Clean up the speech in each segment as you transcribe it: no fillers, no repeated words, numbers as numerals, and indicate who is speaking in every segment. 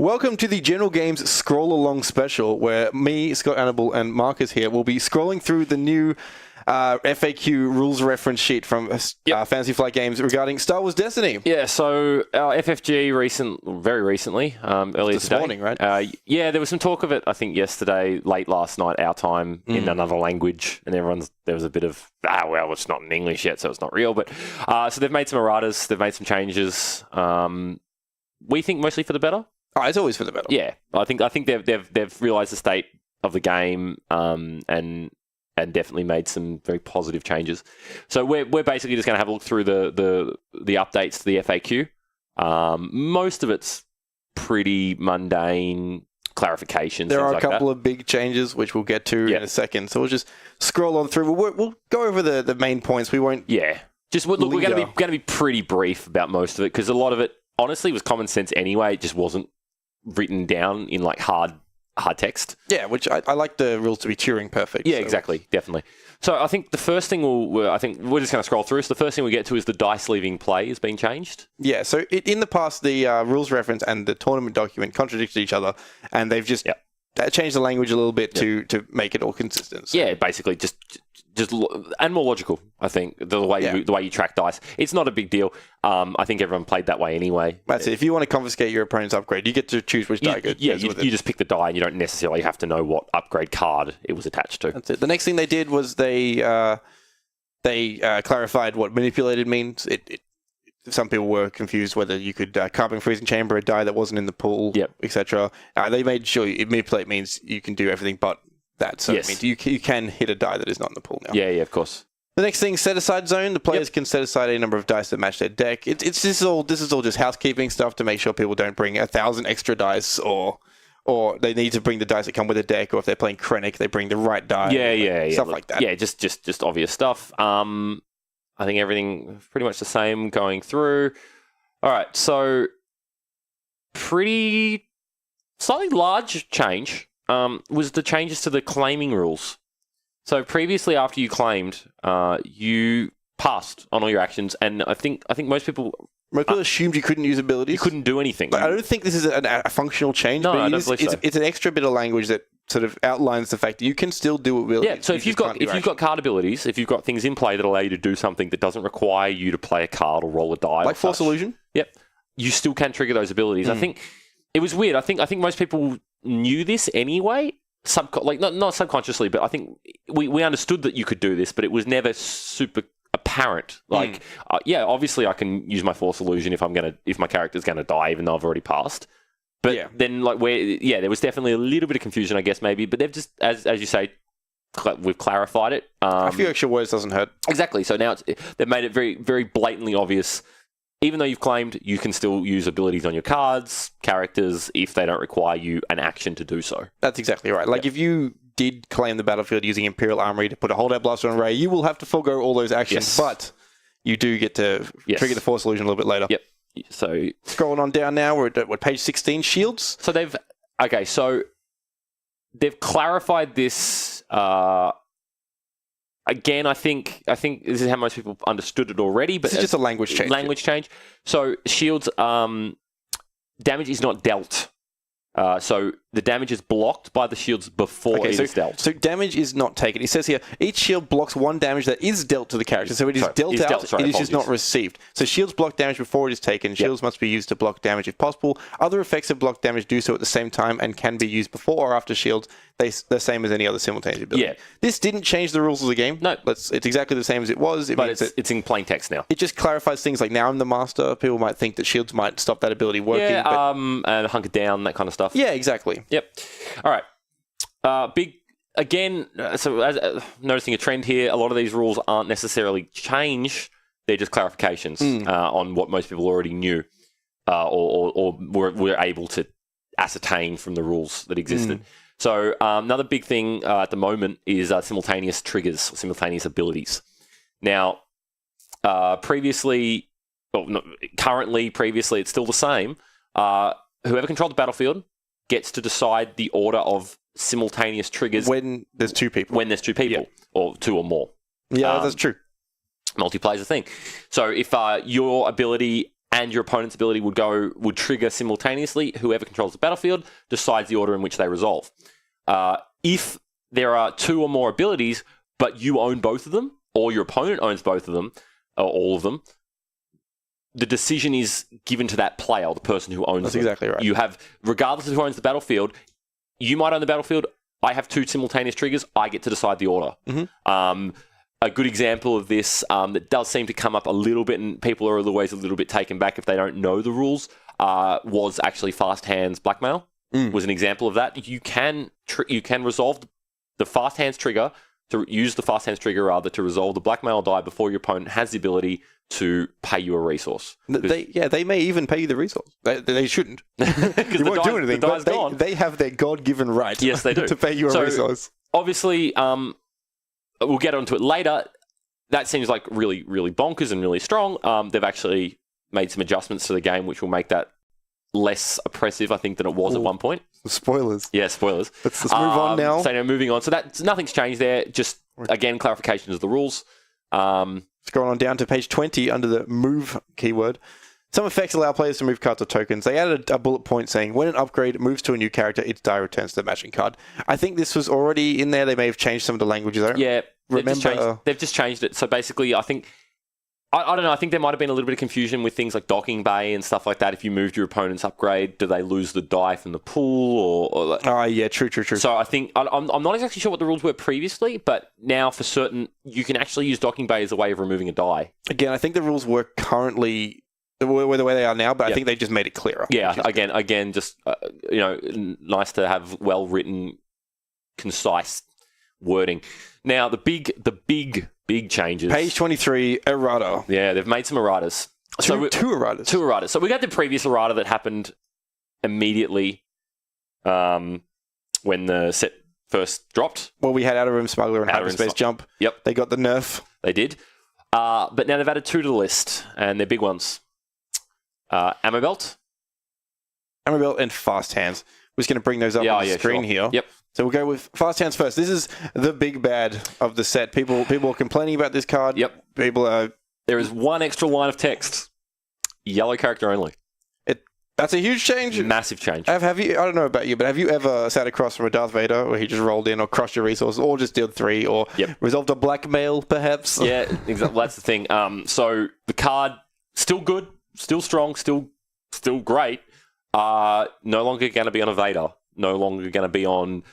Speaker 1: Welcome to the General Games Scroll Along special, where me, Scott Annable, and Marcus here will be scrolling through the new FAQ rules reference sheet from Fantasy Flight Games regarding Star Wars Destiny.
Speaker 2: Yeah, so our FFG very recently, earlier
Speaker 1: this
Speaker 2: today.
Speaker 1: Morning, right?
Speaker 2: Yeah, there was some talk of it, I think, yesterday, late last night, our time, in another language, and there was a bit of, well, it's not in English yet, so it's not real, but so they've made some erratas, they've made some changes. We think mostly for the better.
Speaker 1: Oh, it's always for the better.
Speaker 2: Yeah, I think they've realised the state of the game, and definitely made some very positive changes. So we're basically just going to have a look through the updates to the FAQ. Most of it's pretty mundane clarifications.
Speaker 1: There are a
Speaker 2: like
Speaker 1: couple of big changes, which we'll get to in a second. So we'll just scroll on through. We'll go over the main points. We won't.
Speaker 2: Yeah, just look. We're going to be pretty brief about most of it because a lot of it, honestly, was common sense anyway. It just wasn't written down in like hard text.
Speaker 1: Yeah, which I like the rules to be Turing perfect.
Speaker 2: Yeah, so. Exactly, definitely. So I think the first thing we're just going to scroll through. So the first thing we get to is the dice leaving play is being changed. Yeah,
Speaker 1: so in the past, the rules reference and the tournament document contradicted each other, and they've just changed the language a little bit to make it all consistent. So.
Speaker 2: Yeah, basically just and more logical. I think the way you track dice, it's not a big deal. I think everyone played that way anyway.
Speaker 1: That's it. If you want to confiscate your opponent's upgrade, you get to choose which die goes.
Speaker 2: Yeah, you just pick the die, and you don't necessarily have to know what upgrade card it was attached to.
Speaker 1: That's it. The next thing they did was they clarified what manipulated means. Some people were confused whether you could carbon freezing chamber a die that wasn't in the pool, etc. They made sure manipulate means you can do everything but that. So it means you can hit a die that is not in the pool now.
Speaker 2: Yeah, of course.
Speaker 1: The next thing, set aside zone. The players can set aside a number of dice that match their deck. This is all just housekeeping stuff to make sure people don't bring 1,000 extra dice, or they need to bring the dice that come with a deck, or if they're playing Krennic, they bring the right die.
Speaker 2: Yeah.
Speaker 1: Stuff like that.
Speaker 2: Yeah, just obvious stuff. I think everything pretty much the same going through. All right, so pretty slightly large change was the changes to the claiming rules. So previously, after you claimed, you passed on all your actions, and I think most people
Speaker 1: assumed you couldn't use abilities.
Speaker 2: You couldn't do anything.
Speaker 1: But I don't think this is a functional change.
Speaker 2: No, I don't believe so.
Speaker 1: It's an extra bit of language that sort of outlines the fact that you can still do abilities.
Speaker 2: Yeah, so if you've got card abilities, if you've got things in play that allow you to do something that doesn't require you to play a card or roll a die,
Speaker 1: like Force Illusion.
Speaker 2: Yep, you still can trigger those abilities. I think it was weird. I think most people knew this anyway. Not subconsciously, but I think we understood that you could do this, but it was never super apparent. Obviously I can use my Force Illusion if my character's gonna die, even though I've already passed. But then there was definitely a little bit of confusion, I guess, maybe. But they've just, as you say, we've clarified it.
Speaker 1: A few extra words doesn't hurt.
Speaker 2: Exactly. So now they've made it very, very blatantly obvious. Even though you've claimed, you can still use abilities on your cards, characters, if they don't require you an action to do so.
Speaker 1: That's exactly right. If you did claim the battlefield using Imperial Armory to put a holdout blaster on Rey, you will have to forego all those actions, but you do get to trigger the Force Illusion a little bit later. Yep. So scrolling on down now, we're at page 16, shields.
Speaker 2: So they've clarified this. Again, I think this is how most people understood it already, but
Speaker 1: it's just a language change.
Speaker 2: So shields, damage is not dealt. So the damage is blocked by the shields before it is dealt.
Speaker 1: So damage is not taken. It says here, each shield blocks one damage that is dealt to the character. So it is dealt out, it is just not received. So shields block damage before it is taken. Shields must be used to block damage if possible. Other effects of block damage do so at the same time and can be used before or after shields. They're the same as any other simultaneous ability. Yeah. This didn't change the rules of the game.
Speaker 2: No.
Speaker 1: It's exactly the same as it was.
Speaker 2: But it's in plain text now.
Speaker 1: It just clarifies things like now I'm the master. People might think that shields might stop that ability working.
Speaker 2: Yeah, and hunker down, that kind of stuff.
Speaker 1: Yeah, exactly.
Speaker 2: Yep. All right. Big, again, so noticing a trend here, a lot of these rules aren't necessarily change. They're just clarifications on what most people already knew or were able to ascertain from the rules that existed. So another big thing at the moment is simultaneous triggers, simultaneous abilities. Now, previously, it's still the same. Whoever controlled the battlefield gets to decide the order of simultaneous triggers
Speaker 1: when there's two people.
Speaker 2: Or two or more.
Speaker 1: Yeah, that's true.
Speaker 2: Multiplayer's a thing. So if your ability and your opponent's ability would trigger simultaneously. Whoever controls the battlefield decides the order in which they resolve. If there are 2 or more abilities, but you own both of them, or your opponent owns both of them, or all of them, the decision is given to that player, the person who owns them.
Speaker 1: That's exactly right.
Speaker 2: You have, regardless of who owns the battlefield, you might own the battlefield. I have 2 simultaneous triggers. I get to decide the order. A good example of this that does seem to come up a little bit, and people are always a little bit taken back if they don't know the rules, was actually Fast Hands Blackmail. Was an example of that. You can resolve the Fast Hands trigger, to use the Fast Hands trigger rather, to resolve the Blackmail die before your opponent has the ability to pay you a resource.
Speaker 1: They may even pay you the resource. They shouldn't. You won't do anything, but they have their God-given right,
Speaker 2: yes, they do,
Speaker 1: to pay you a resource.
Speaker 2: Obviously, we'll get onto it later. That seems like really, really bonkers and really strong. They've actually made some adjustments to the game which will make that less oppressive, I think, than it was at one point.
Speaker 1: Spoilers.
Speaker 2: Yeah, spoilers.
Speaker 1: Let's move on now.
Speaker 2: So now moving on. So nothing's changed there. Just, again, clarifications of the rules.
Speaker 1: Going on down to page 20 under the move keyword. Some effects allow players to move cards or tokens. They added a bullet point saying, when an upgrade moves to a new character, its die returns to the matching card. I think this was already in there. They may have changed some of the languages.
Speaker 2: They've just changed it. So basically, I think, I don't know, I think there might have been a little bit of confusion with things like docking bay and stuff like that. If you moved your opponent's upgrade, do they lose the die from the pool?
Speaker 1: Oh, yeah, true.
Speaker 2: So I think, I'm not exactly sure what the rules were previously, but now for certain, you can actually use docking bay as a way of removing a die.
Speaker 1: Again, I think the rules were currently the way they are now, but I think they just made it clearer.
Speaker 2: Yeah, again, just, nice to have well-written, concise wording. Now, the big changes.
Speaker 1: Page 23, errata.
Speaker 2: Yeah, they've made some erratas.
Speaker 1: Two erratas.
Speaker 2: 2 erratas. So we got the previous errata that happened immediately when the set first dropped.
Speaker 1: Well, we had Outer Rim Smuggler and Hyperspace Jump.
Speaker 2: Yep.
Speaker 1: They got the nerf.
Speaker 2: They did. But now they've added 2 to the list, and they're big ones. Ammo Belt.
Speaker 1: Ammo Belt and Fast Hands. We're just going to bring those up on the screen here.
Speaker 2: Yep.
Speaker 1: So we'll go with Fast Hands first. This is the big bad of the set. People are complaining about this card.
Speaker 2: Yep. There is 1 extra line of text. Yellow character only.
Speaker 1: That's a huge change.
Speaker 2: Massive change.
Speaker 1: Have you? I don't know about you, but have you ever sat across from a Darth Vader where he just rolled in or crushed your resources or just dealt 3 or resolved a blackmail perhaps?
Speaker 2: Yeah, exactly. That's the thing. So the card, still good, still strong, still great. No longer going to be on a Vader. No longer going to be on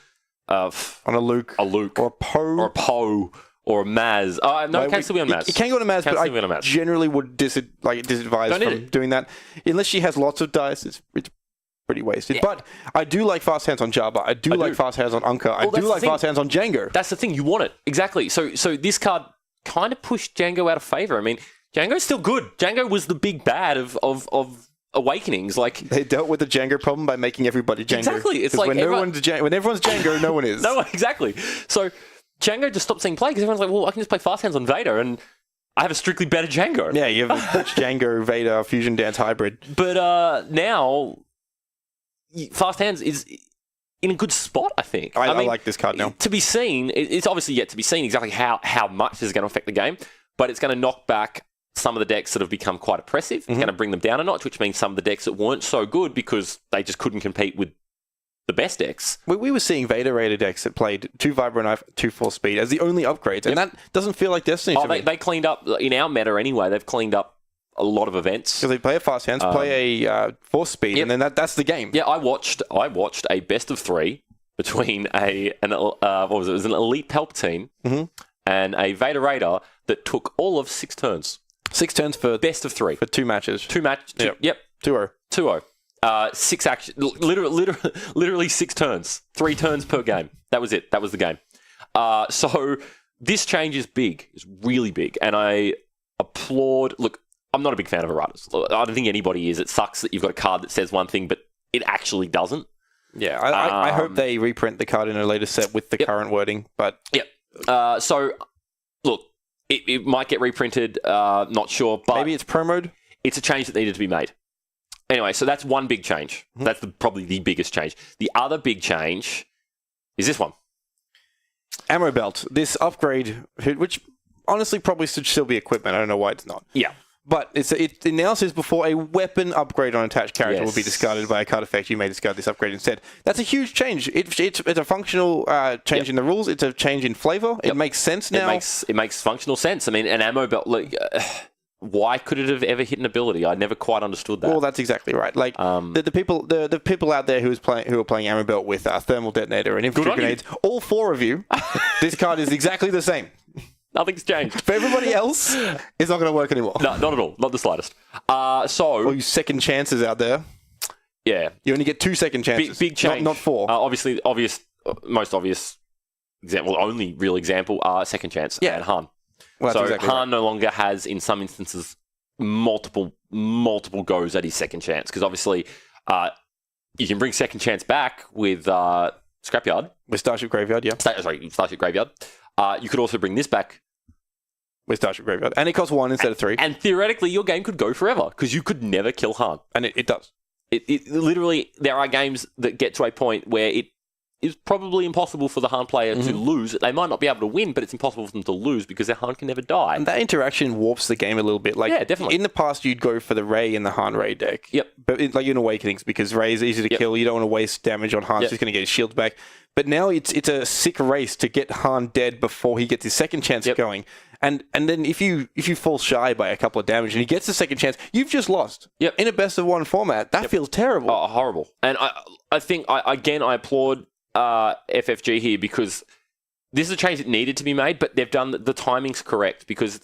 Speaker 1: a Luke.
Speaker 2: Or
Speaker 1: a Poe.
Speaker 2: Or a Maz. No, it can still be on Maz.
Speaker 1: It can go on a Maz, but I generally would disadvise from doing that. Unless she has lots of dice, it's pretty wasted. Yeah. But I do like Fast Hands on Jabba. I do like Fast Hands on Unka. I do like Fast Hands on Django.
Speaker 2: That's the thing. You want it. Exactly. So this card kind of pushed Django out of favor. I mean, Django's still good. Django was the big bad of Awakenings. Like,
Speaker 1: they dealt with the Django problem by making everybody Django.
Speaker 2: Exactly. It's like
Speaker 1: when everyone's Django, no one is.
Speaker 2: No, exactly. So Django just stopped seeing play because everyone's like, well, I can just play Fast Hands on Vader and I have a strictly better Django.
Speaker 1: Yeah, you have a Django Vader Fusion Dance hybrid.
Speaker 2: But now Fast Hands is in a good spot, I think.
Speaker 1: I like this card now.
Speaker 2: To be seen, it's obviously yet to be seen exactly how much this is going to affect the game, but it's going to knock back some of the decks that have become quite oppressive. It's going to bring them down a notch, which means some of the decks that weren't so good because they just couldn't compete with the best decks.
Speaker 1: We were seeing Vader Raider decks that played 2 Vibro Knife, 2 Force Speed as the only upgrades, and that doesn't feel like Destiny to me.
Speaker 2: They cleaned up, in our meta anyway, they've cleaned up a lot of events.
Speaker 1: Because they play a Fast Hands, play a Force Speed, and then that's the game.
Speaker 2: Yeah, I watched a best of 3 between an Elite Palpatine and a Vader Raider that took all of 6 turns.
Speaker 1: 6 turns for
Speaker 2: best of 3
Speaker 1: for 2 matches.
Speaker 2: 2-0. 2-0. 6 action, literally 6 turns, 3 turns per game. That was it. That was the game. So this change is big. It's really big, and I applaud. Look, I'm not a big fan of erratas. I don't think anybody is. It sucks that you've got a card that says one thing, but it actually doesn't.
Speaker 1: Yeah, I hope they reprint the card in a later set with the current wording. But
Speaker 2: so look, it might get reprinted. Not sure, but
Speaker 1: maybe it's pro mode.
Speaker 2: It's a change that needed to be made. Anyway, so that's one big change. That's probably the biggest change. The other big change is this one.
Speaker 1: Ammo Belt. This upgrade, which honestly probably should still be equipment. I don't know why it's not.
Speaker 2: Yeah.
Speaker 1: But it now says before a weapon upgrade on attached character will be discarded by a card effect, you may discard this upgrade instead. That's a huge change. It's a functional change in the rules. It's a change in flavor. It makes sense now.
Speaker 2: It makes functional sense. I mean, an ammo belt. Why could it have ever hit an ability? I never quite understood that.
Speaker 1: Well, that's exactly right. Like the people out there who are playing ammo belt with thermal detonator and infantry grenades, all 4 of you, this card is exactly the same.
Speaker 2: Nothing's changed.
Speaker 1: For everybody else, it's not going to work anymore.
Speaker 2: No, not at all. Not the slightest.
Speaker 1: All you second chances out there.
Speaker 2: Yeah.
Speaker 1: You only get 2 second chances.
Speaker 2: Big change.
Speaker 1: Not 4.
Speaker 2: Obviously, most obvious example, only real example, second chance and Han.
Speaker 1: Well,
Speaker 2: so
Speaker 1: exactly
Speaker 2: Han no longer has, in some instances, multiple goes at his second chance. Because obviously, you can bring second chance back with Scrapyard.
Speaker 1: With Starship Graveyard, yeah.
Speaker 2: Starship Graveyard. You could also bring this back
Speaker 1: with Starship Graveyard. And it costs 1 instead of 3.
Speaker 2: And theoretically, your game could go forever because you could never kill Han.
Speaker 1: And it does.
Speaker 2: It literally, there are games that get to a point where it is probably impossible for the Han player to lose. They might not be able to win, but it's impossible for them to lose because their Han can never die.
Speaker 1: And that interaction warps the game a little bit. Like,
Speaker 2: yeah, definitely.
Speaker 1: In the past, you'd go for the Rey and the Han Rey deck.
Speaker 2: Yep.
Speaker 1: But in Awakenings, because Rey is easy to kill, you don't want to waste damage on Han, so he's going to get his shields back. But now it's a sick race to get Han dead before he gets his second chance going. And then if you fall shy by a couple of damage and he gets the second chance, you've just lost.
Speaker 2: Yep.
Speaker 1: In a best of 1 format. That feels terrible.
Speaker 2: Oh, horrible. And I think, I applaud FFG here because this is a change that needed to be made, but they've done the timing's correct because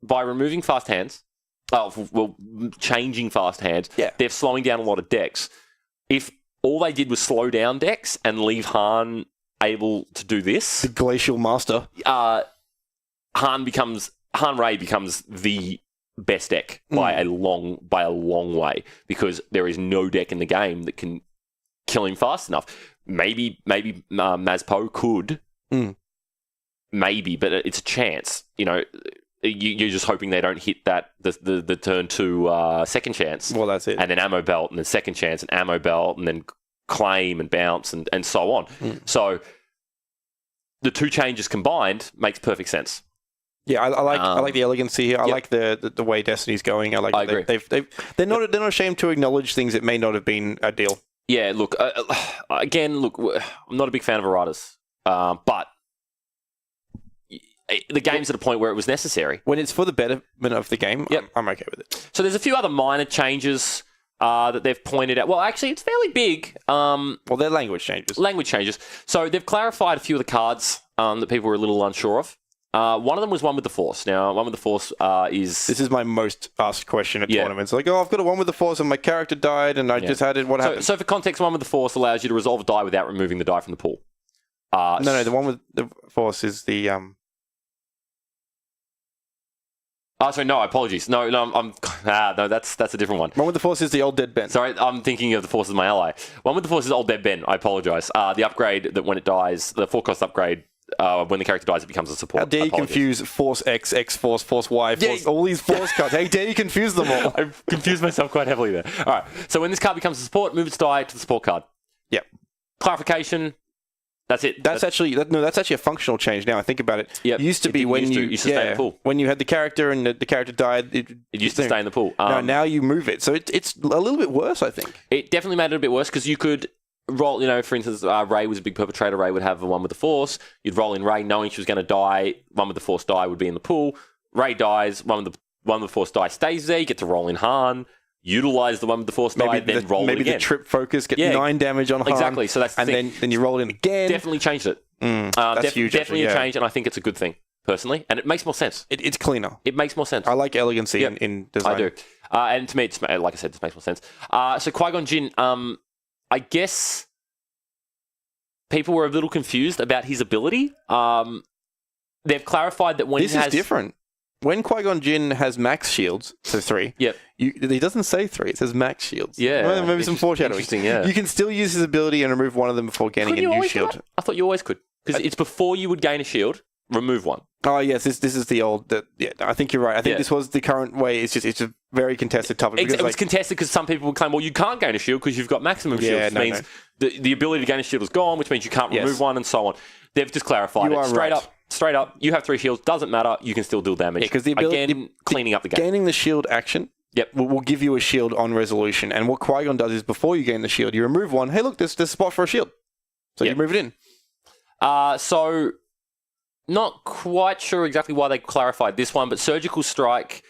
Speaker 2: by removing fast hands, changing fast hands, they're slowing down a lot of decks. If all they did was slow down decks and leave Han able to do this,
Speaker 1: the Glacial Master,
Speaker 2: Han Rey becomes the best deck by a long way because there is no deck in the game that can kill him fast enough. Maybe Mazpo could, maybe, but it's a chance. You know, you're just hoping they don't hit that the turn 2 second chance.
Speaker 1: Well, that's it.
Speaker 2: And then ammo belt, and then second chance, and ammo belt, and then claim and bounce, and so on. So the 2 changes combined makes perfect sense.
Speaker 1: Yeah, I like the elegancy here. I like the way Destiny's going. I agree. They're not ashamed to acknowledge things that may not have been a deal.
Speaker 2: Yeah, look, again, I'm not a big fan of erratas, but the game's at a point where it was necessary.
Speaker 1: When it's for the betterment of the game, I'm okay with it.
Speaker 2: So there's a few other minor changes that they've pointed out. Well, actually, it's fairly big.
Speaker 1: Well, they're language changes. So they've clarified a few of the cards that people were a little unsure of. One of them was One with the Force. Now, One with the Force is... This is my most asked question at tournaments. Like, I've got a One with the Force and my character died and I just had it. What happened?
Speaker 2: So for context, One with the Force allows you to resolve a die without removing the die from the pool.
Speaker 1: No, the One with the Force is the...
Speaker 2: sorry, no, apologies. No, that's a different one.
Speaker 1: One with the Force is the Old Dead Ben.
Speaker 2: Sorry, I'm thinking of the Force as my ally. One with the Force is Old Dead Ben. I apologise. The upgrade that when it dies, the 4-cost upgrade, when the character dies, it becomes a support.
Speaker 1: How dare you confuse Force X, X-Force, Force Y, all these Force cards. How dare you confuse them all?
Speaker 2: I've confused myself quite heavily there. All right, so when this card becomes a support, move its die to the support card.
Speaker 1: Yep.
Speaker 2: Clarification. That's it.
Speaker 1: That's actually a functional change. Now I think about it.
Speaker 2: Yep.
Speaker 1: It used to be when you
Speaker 2: stay in the pool.
Speaker 1: When you had the character and the character died,
Speaker 2: it used to stay in the pool.
Speaker 1: Now you move it, so it's a little bit worse. I think
Speaker 2: it definitely made it a bit worse because you could roll. You know, for instance, Rey was a big perpetrator. Rey would have a One with the Force. You'd roll in Rey knowing she was going to die. One with the Force die would be in the pool. Rey dies. One with the Force die stays there. You get to roll in Han. Utilize the One with the Force die, then roll it again.
Speaker 1: Maybe the trip focus, get 9 damage on Han.
Speaker 2: Exactly, so that's the
Speaker 1: thing. Then you roll it in again.
Speaker 2: Definitely changed it.
Speaker 1: That's huge.
Speaker 2: Definitely a change, and I think it's a good thing, personally. And it makes more sense.
Speaker 1: It's cleaner.
Speaker 2: It makes more sense.
Speaker 1: I like elegancy in design.
Speaker 2: I do. And to me, like I said, this makes more sense. So Qui-Gon Jinn, I guess people were a little confused about his ability. They've clarified that when
Speaker 1: this is different. When Qui-Gon Jinn has max shields, so 3, he doesn't say 3, it says max shields.
Speaker 2: Yeah.
Speaker 1: Well, maybe some foreshadowing.
Speaker 2: Interesting, yeah.
Speaker 1: You can still use his ability and remove one of them before gaining a new shield.
Speaker 2: I thought you always could. Because it's before you would gain a shield, remove one.
Speaker 1: Oh, yes, this is the old... I think you're right. I think this was the current way. It's a very contested topic.
Speaker 2: It was contested because some people would claim, well, you can't gain a shield because you've got maximum shields. Which means the ability to gain a shield is gone, which means you can't remove one and so on. They've just clarified it straight up. straight up, you have 3 shields, doesn't matter, you can still deal damage.
Speaker 1: Yeah, because the ability,
Speaker 2: again, cleaning up the game.
Speaker 1: Gaining the shield action will give you a shield on resolution. And what Qui-Gon does is before you gain the shield, you remove one. Hey, look, there's a spot for a shield. So you move it in.
Speaker 2: So, not quite sure exactly why they clarified this one, but Surgical Strike,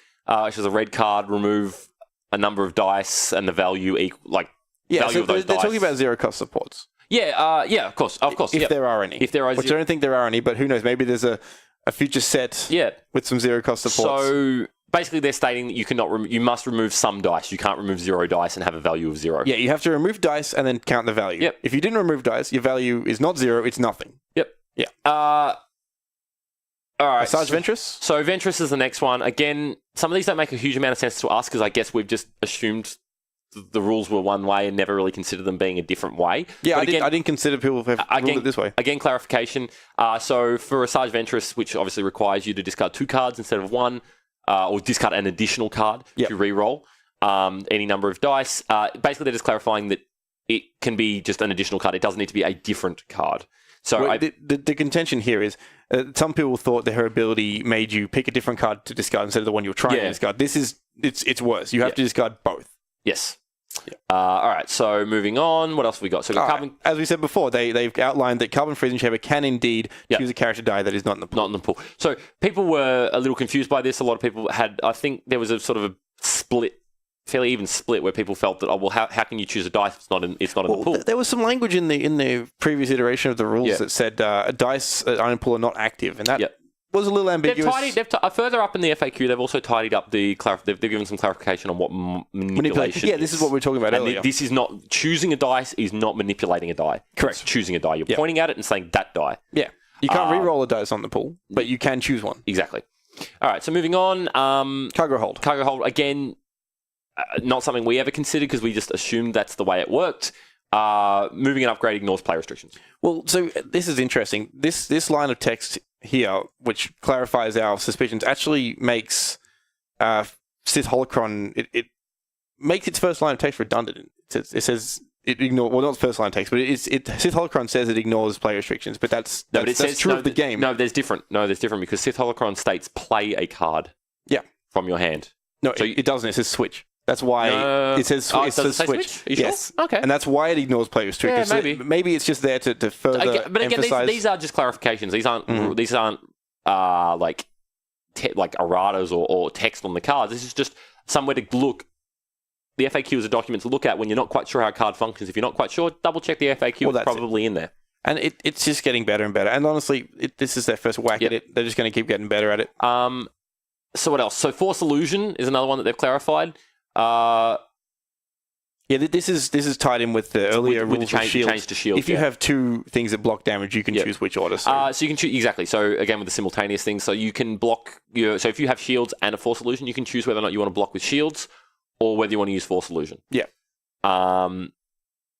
Speaker 2: which is a red card, remove a number of dice and the value value of those
Speaker 1: they're
Speaker 2: dice.
Speaker 1: talking about zero-cost supports.
Speaker 2: Yeah, of course.
Speaker 1: If there are any.
Speaker 2: If there are,
Speaker 1: which I don't think there are any, but who knows? Maybe there's a future set with some zero-cost supports.
Speaker 2: So basically, they're stating that you must remove some dice. You can't remove 0 dice and have a value of 0.
Speaker 1: Yeah, you have to remove dice and then count the value.
Speaker 2: Yep.
Speaker 1: If you didn't remove dice, your value is not 0, it's nothing.
Speaker 2: Yep.
Speaker 1: Yeah.
Speaker 2: All right.
Speaker 1: Asajj Ventress?
Speaker 2: So Ventress is the next one. Again, some of these don't make a huge amount of sense to us because I guess we've just assumed the rules were one way and never really considered them being a different way.
Speaker 1: Yeah, I didn't consider people have ruled it this way.
Speaker 2: Again, clarification. So for Asajj Ventress, which obviously requires you to discard 2 cards instead of 1, or discard an additional card to re-roll any number of dice. Basically, they're just clarifying that it can be just an additional card. It doesn't need to be a different card. So
Speaker 1: the contention here is some people thought that her ability made you pick a different card to discard instead of the one you're trying to discard. It's worse. You have to discard both.
Speaker 2: Yes. Yeah. All right, so moving on. What else have we got? So carbon...
Speaker 1: As we said before, they've outlined that Carbon Freezing Chamber can indeed choose a character die that is not in the pool.
Speaker 2: Not in the pool. So people were a little confused by this. A lot of people had... I think there was a sort of a split, fairly even split, where people felt that, how can you choose a dice if it's not in the pool?
Speaker 1: There was some language in the previous iteration of the rules that said dice in the pool are not active, and that was a little ambiguous.
Speaker 2: Further up in the FAQ, they've also tidied up they've given some clarification on what manipulation
Speaker 1: is. This is what we were talking about earlier.
Speaker 2: This is not... Choosing a dice is not manipulating a die.
Speaker 1: Correct.
Speaker 2: It's choosing a die. You're pointing at it and saying that die.
Speaker 1: Yeah. You can't re-roll a dice on the pool, but you can choose one.
Speaker 2: Exactly. All right, so moving on.
Speaker 1: Cargo hold.
Speaker 2: Cargo hold, again, not something we ever considered because we just assumed that's the way it worked. Moving and upgrade ignores play restrictions.
Speaker 1: Well, so this is interesting. This line of text here, which clarifies our suspicions, actually makes Sith Holocron, it makes its first line of text redundant. It says it ignores, well, not the first line of text, but Sith Holocron says it ignores play restrictions, but that's true of the game.
Speaker 2: No, there's different because Sith Holocron states play a card from your hand.
Speaker 1: No, so it doesn't. It says switch. That's why it says switch.
Speaker 2: Are you
Speaker 1: yes.
Speaker 2: Sure? Okay.
Speaker 1: And that's why it ignores play restrictions.
Speaker 2: Yeah, maybe.
Speaker 1: Maybe it's just there to further
Speaker 2: but again,
Speaker 1: emphasize...
Speaker 2: these are just clarifications. These aren't like erratas or text on the cards. This is just somewhere to look. The FAQ is a document to look at when you're not quite sure how a card functions. If you're not quite sure, double check the FAQ. It's probably in there.
Speaker 1: And it's just getting better and better. And honestly, this is their first whack at it. They're just going to keep getting better at it.
Speaker 2: So what else? So Force Illusion is another one that they've clarified.
Speaker 1: This is tied in with the earlier rules of shields.
Speaker 2: Change to shields.
Speaker 1: If you have 2 things that block damage, you can choose which order.
Speaker 2: So you can choose exactly. So again, with the simultaneous thing, so you can block So if you have shields and a Force Illusion, you can choose whether or not you want to block with shields or whether you want to use Force Illusion.
Speaker 1: Yeah.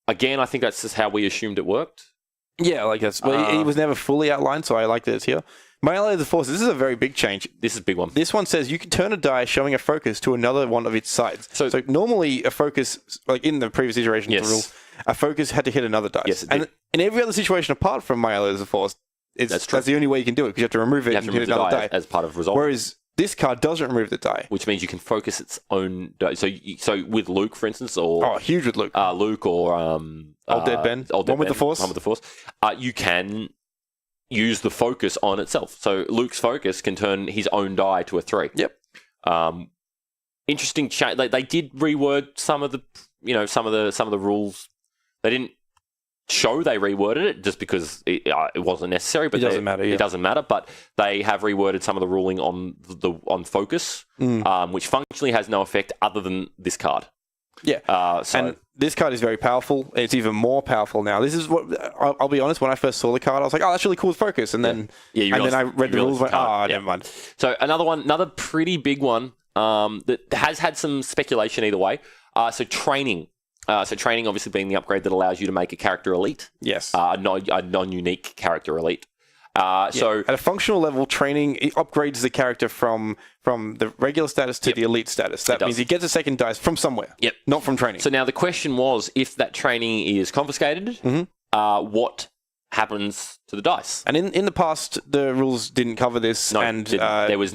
Speaker 2: Again, I think that's just how we assumed it worked.
Speaker 1: Yeah, like that's. Well, it was never fully outlined, so I like that it's here. My ally of the Force. This is a very big change.
Speaker 2: This is a big one.
Speaker 1: This one says you can turn a die showing a focus to another one of its sides. So normally a focus, like in the previous iteration of the rule, a focus had to hit another dice.
Speaker 2: Yes,
Speaker 1: and in every other situation apart from my ally of the Force, that's the only way you can do it because you have to remove it and hit another die
Speaker 2: as part of resolve.
Speaker 1: Whereas this card doesn't remove the die,
Speaker 2: which means you can focus its own die. So with Luke, for instance, or
Speaker 1: huge with Luke,
Speaker 2: Luke or
Speaker 1: Old Dead Ben, one with the Force,
Speaker 2: you can use the focus on itself. So Luke's focus can turn his own die to a 3.
Speaker 1: Yep.
Speaker 2: Interesting change. They did reword some of the rules. They didn't show they reworded it just because it wasn't necessary. But
Speaker 1: it doesn't matter. Yeah.
Speaker 2: It doesn't matter. But they have reworded some of the ruling on focus, which functionally has no effect other than this card.
Speaker 1: Yeah. And this card is very powerful. It's even more powerful now. This is what I'll be honest. When I first saw the card, I was like, "Oh, that's really cool with focus." And then, then I read the rules. Never mind.
Speaker 2: So another pretty big one that has had some speculation either way. So training. Training obviously being the upgrade that allows you to make a character elite.
Speaker 1: Yes.
Speaker 2: A non-unique character elite. So
Speaker 1: at a functional level, training it upgrades the character from the regular status to the elite status. That means he gets a second dice from somewhere.
Speaker 2: Yep.
Speaker 1: Not from training.
Speaker 2: So now the question was, if that training is confiscated, what happens to the dice.
Speaker 1: And in the past, the rules didn't cover this.
Speaker 2: No,
Speaker 1: and
Speaker 2: there was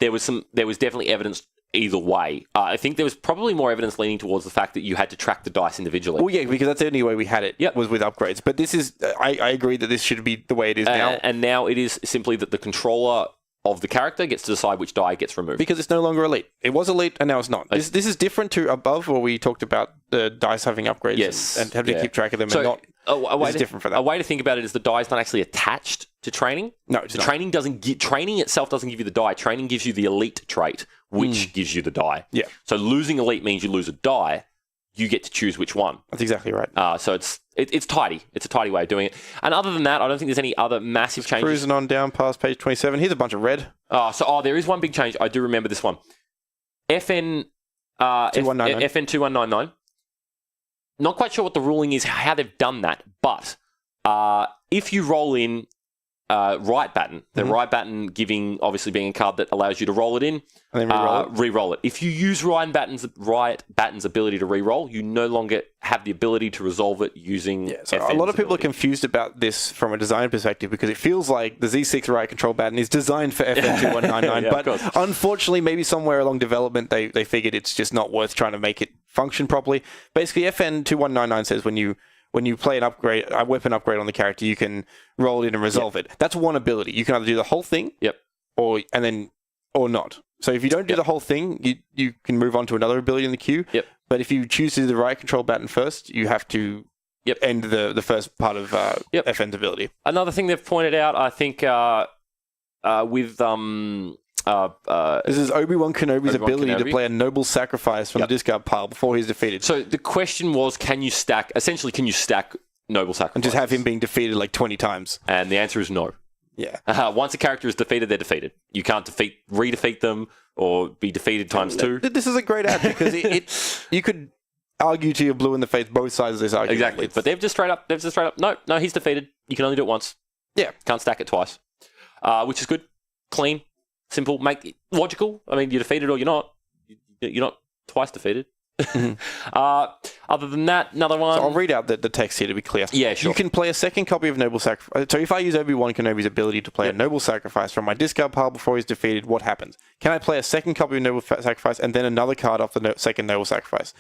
Speaker 2: definitely evidence either way. I think there was probably more evidence leaning towards the fact that you had to track the dice individually.
Speaker 1: Well, yeah, because that's the only way we had it was with upgrades. But this is, I agree that this should be the way it is now.
Speaker 2: And now it is simply that the controller of the character gets to decide which die gets removed.
Speaker 1: Because it's no longer elite. It was elite and now it's not. This is different to above where we talked about the dice having upgrades and having to keep track of them and not. This is different for that.
Speaker 2: A way to think about it is the die is not actually attached to training.
Speaker 1: No, it's not.
Speaker 2: Training itself doesn't give you the die. Training gives you the elite trait, which gives you the die.
Speaker 1: Yeah.
Speaker 2: So losing elite means you lose a die. You get to choose which one.
Speaker 1: That's exactly right.
Speaker 2: So it's tidy. It's a tidy way of doing it. And other than that, I don't think there's any other massive changes.
Speaker 1: Cruising on down past page 27. Here's a bunch of red.
Speaker 2: There is one big change. I do remember this one. FN 2199. Not quite sure what the ruling is, how they've done that, but if you roll in right batten, the right batten obviously being a card that allows you to roll it in,
Speaker 1: and then
Speaker 2: re-roll it. If you use Riot Batten's ability to re-roll, you no longer have the ability to resolve it using
Speaker 1: so a lot of people are confused about this from a design perspective because it feels like the Z6 Riot Control Batten is designed for FN 2199, but unfortunately, maybe somewhere along development, they figured it's just not worth trying to make it function properly. Basically, FN 2199 says when you play a weapon upgrade on the character, you can roll it in and resolve it. That's one ability. You can either do the whole thing, or not. So if you don't do the whole thing, you can move on to another ability in the queue. But if you choose to do the Riot Control Batten first, you have to end the first part of FN's ability.
Speaker 2: Another thing they've pointed out, I think, with
Speaker 1: this is Obi-Wan Kenobi's ability to play a noble sacrifice from the discard pile before he's defeated.
Speaker 2: So the question was, can you stack noble sacrifice?
Speaker 1: And just have him being defeated like 20 times.
Speaker 2: And the answer is no.
Speaker 1: Yeah.
Speaker 2: Once a character is defeated, they're defeated. You can't re-defeat them or be defeated times 2.
Speaker 1: This is a great ad because you could argue to your blue in the face both sides of this argument.
Speaker 2: Exactly. But they've just straight up, no, he's defeated. You can only do it once.
Speaker 1: Yeah.
Speaker 2: Can't stack it twice. Which is good. Clean. Simple. Make it logical. I mean, you're defeated or you're not. You're not twice defeated. Other than that, another one.
Speaker 1: So I'll read out the text here to be clear.
Speaker 2: Yeah, sure.
Speaker 1: You can play a second copy of Noble Sacrifice. So if I use Obi-Wan Kenobi's ability to play a Noble Sacrifice from my discard pile before he's defeated, what happens? Can I play a second copy of Noble Sacrifice and then another card off the second Noble Sacrifice?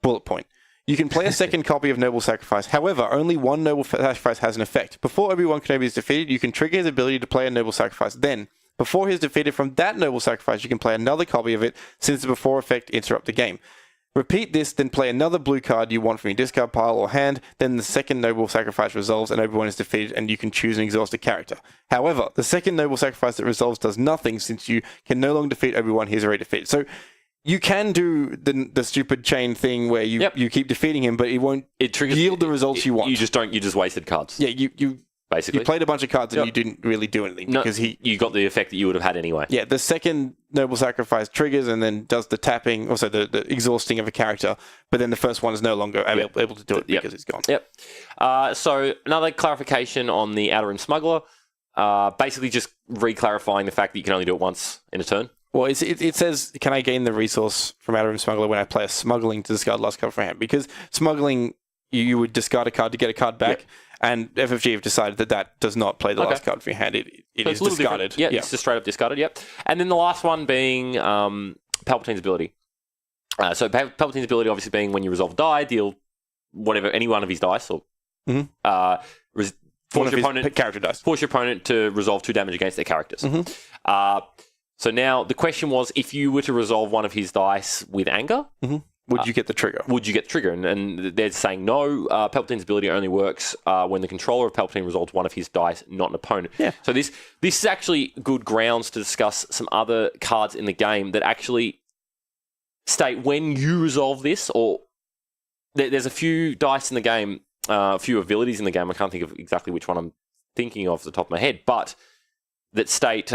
Speaker 1: Bullet point. You can play a second copy of Noble Sacrifice. However, only one Noble Sacrifice has an effect. Before Obi-Wan Kenobi is defeated, you can trigger his ability to play a Noble Sacrifice. Then, before he's defeated from that Noble Sacrifice, you can play another copy of it since the before effect interrupt the game. Repeat this, then play another blue card you want from your discard pile or hand, then the second Noble Sacrifice resolves and Obi-Wan is defeated and you can choose an exhausted character. However, the second Noble Sacrifice that resolves does nothing since you can no longer defeat Obi-Wan, he's already defeated. So you can do the stupid chain thing where you keep defeating him, but it won't yield the results you want.
Speaker 2: You just wasted cards.
Speaker 1: Yeah, you
Speaker 2: basically.
Speaker 1: You played a bunch of cards and you didn't really do anything because
Speaker 2: you got the effect that you would have had anyway.
Speaker 1: Yeah, the second Noble Sacrifice triggers and then does the tapping, also the exhausting of a character, but then the first one is no longer able to do it because it's gone.
Speaker 2: So another clarification on the Outer Rim Smuggler, basically just re-clarifying the fact that you can only do it once in a turn.
Speaker 1: Well, it says, can I gain the resource from Outer Rim Smuggler when I play a smuggling to discard last card from hand? Because smuggling, you would discard a card to get a card back. And FFG have decided that does not play the last card from your hand. It is discarded.
Speaker 2: Yeah, it's just straight up discarded, And then the last one being Palpatine's ability. So Palpatine's ability obviously being when you resolve a die, deal any one of his dice, or force your opponent,
Speaker 1: character dice.
Speaker 2: Force your opponent to resolve 2 damage against their characters. So now the question was, if you were to resolve one of his dice with anger,
Speaker 1: would you get the trigger?
Speaker 2: And they're saying no. Palpatine's ability only works when the controller of Palpatine resolves one of his dice, not an opponent.
Speaker 1: Yeah.
Speaker 2: So this is actually good grounds to discuss some other cards in the game that actually state when you resolve this, or there's a few dice in the game, a few abilities in the game. I can't think of exactly which one I'm thinking of off the top of my head, but that state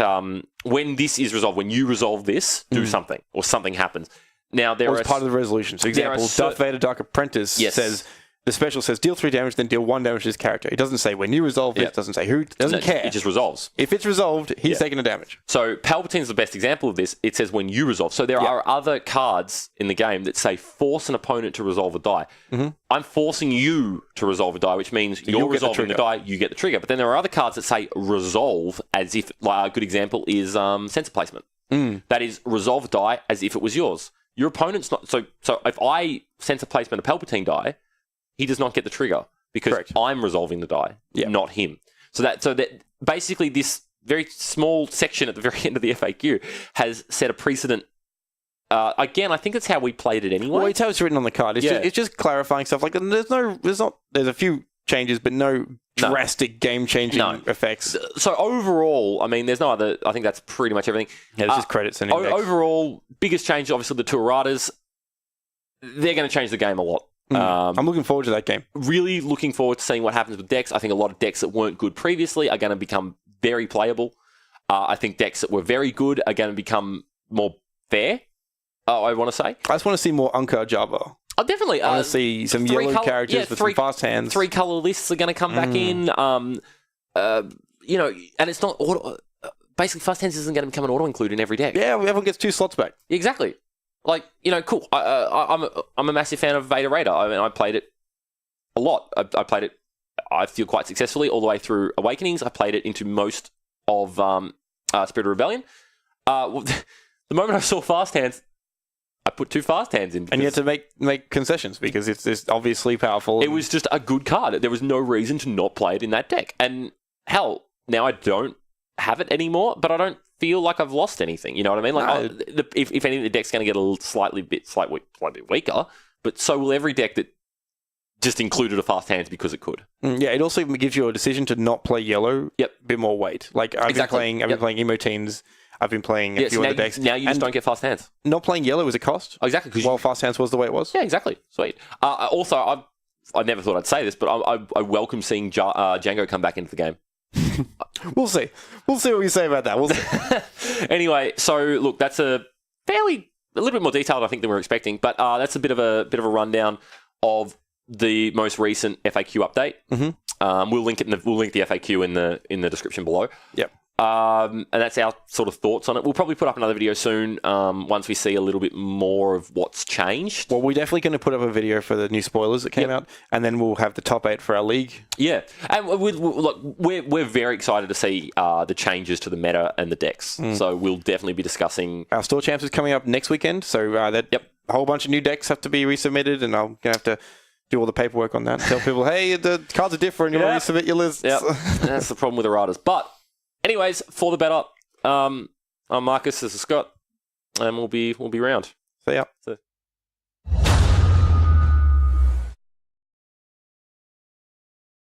Speaker 2: when this is resolved, when you resolve this, do something, or something happens. Now, there is
Speaker 1: part of the resolution. So, example, Darth Vader Dark Apprentice says the special says deal 3 damage, then deal 1 damage to his character. It doesn't say when you resolve it. It doesn't say who. It doesn't care.
Speaker 2: It just resolves.
Speaker 1: If it's resolved, he's taking a damage.
Speaker 2: So Palpatine's the best example of this. It says when you resolve. So there are other cards in the game that say force an opponent to resolve a die. Mm-hmm. I'm forcing you to resolve a die, which means you're resolving the die, you get the trigger. But then there are other cards that say resolve as if, like a good example is sensor placement. That is resolve a die as if it was yours. Your opponent's not... So if I sensor placement a Palpatine die, he does not get the trigger because I'm resolving the die, not him. So that basically this very small section at the very end of the FAQ has set a precedent. Again, I think that's how we played it anyway.
Speaker 1: Well, it's how it's written on the card. It's just clarifying stuff. Like there's a few changes, but no drastic game-changing effects.
Speaker 2: So overall, I mean, there's no other... I think that's pretty much everything.
Speaker 1: Yeah, it's just credits and index.
Speaker 2: Overall, biggest change, obviously, the two erratas. They're going to change the game a lot.
Speaker 1: I'm looking forward to that game.
Speaker 2: Really looking forward to seeing what happens with decks. I think a lot of decks that weren't good previously are going to become very playable. I think decks that were very good are going to become more fair, I want to say.
Speaker 1: I just want to see more Unka Java.
Speaker 2: Oh, definitely.
Speaker 1: I want to see some yellow characters with some fast hands.
Speaker 2: 3 color lists are going to come back in. And it's not auto. Basically, fast hands isn't going to become an auto include in every deck.
Speaker 1: Yeah, everyone gets 2 slots back.
Speaker 2: Exactly. Like, cool. I'm a massive fan of Errata. I mean, I played it a lot. I played it, I feel, quite successfully all the way through Awakenings. I played it into most of Spirit of Rebellion. The moment I saw fast hands, I put 2 fast hands in.
Speaker 1: And you had to make concessions because it's obviously powerful.
Speaker 2: It was just a good card. There was no reason to not play it in that deck. And hell, now I don't have it anymore, but I don't feel like I've lost anything. You know what I mean? Like, if anything, the deck's going to get a slightly weaker, but so will every deck that just included a fast hands because it could.
Speaker 1: Yeah, it also gives you a decision to not play yellow.
Speaker 2: Yep,
Speaker 1: a bit more weight. Like I've been playing Emoteens. I've been playing a few other decks.
Speaker 2: Now you just don't get fast hands.
Speaker 1: Not playing yellow is a cost.
Speaker 2: Oh, exactly.
Speaker 1: While fast hands was the way it was.
Speaker 2: Yeah, exactly. Sweet. Also, I never thought I'd say this, but I welcome seeing Django come back into the game.
Speaker 1: We'll see. We'll see what we say about that. We'll see.
Speaker 2: Anyway, so look, that's a little bit more detailed, I think, than we were expecting, but that's a bit of a rundown of the most recent FAQ update. Mm-hmm. We'll link the FAQ in the description below.
Speaker 1: Yep.
Speaker 2: And that's our sort of thoughts on it. We'll probably put up another video soon once we see a little bit more of what's changed.
Speaker 1: Well, we're definitely going to put up a video for the new spoilers that came out, and then we'll have the top 8 for our league.
Speaker 2: Yeah, and we're very excited to see the changes to the meta and the decks. So we'll definitely be discussing...
Speaker 1: Our Store Champs is coming up next weekend, so a whole bunch of new decks have to be resubmitted, and I'm going to have to do all the paperwork on that. Tell people, hey, the cards are different, you want to resubmit your lists.
Speaker 2: Yeah, that's the problem with erratas. But... anyways, for the better, I'm Marcus, this is Scott, and we'll be around.
Speaker 1: See ya.